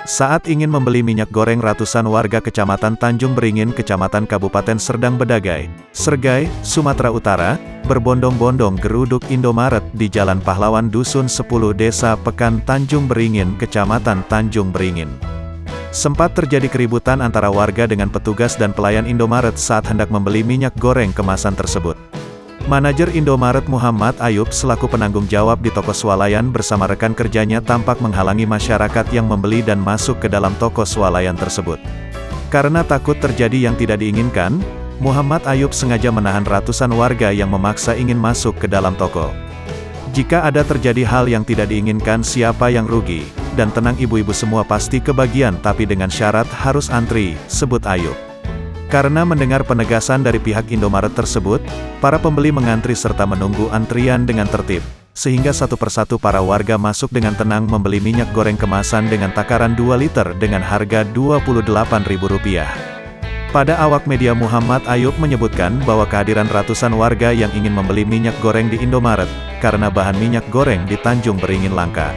Saat ingin membeli minyak goreng, ratusan warga Kecamatan Tanjung Beringin, Kecamatan Kabupaten Serdang Bedagai, Sergai, Sumatera Utara, berbondong-bondong geruduk Indomaret di Jalan Pahlawan Dusun 10 Desa Pekan Tanjung Beringin, Kecamatan Tanjung Beringin. Sempat terjadi keributan antara warga dengan petugas dan pelayan Indomaret saat hendak membeli minyak goreng kemasan tersebut. Manajer Indomaret Muhammad Ayub selaku penanggung jawab di toko swalayan bersama rekan kerjanya tampak menghalangi masyarakat yang membeli dan masuk ke dalam toko swalayan tersebut. Karena takut terjadi yang tidak diinginkan, Muhammad Ayub sengaja menahan ratusan warga yang memaksa ingin masuk ke dalam toko. Jika ada terjadi hal yang tidak diinginkan, siapa yang rugi? Dan tenang, ibu-ibu semua pasti kebagian, tapi dengan syarat harus antri, sebut Ayub. Karena mendengar penegasan dari pihak Indomaret tersebut, para pembeli mengantri serta menunggu antrian dengan tertib, sehingga satu persatu para warga masuk dengan tenang membeli minyak goreng kemasan dengan takaran 2 liter dengan harga Rp28.000. Pada awak media, Muhammad Ayub menyebutkan bahwa kehadiran ratusan warga yang ingin membeli minyak goreng di Indomaret, karena bahan minyak goreng di Tanjung Beringin langka.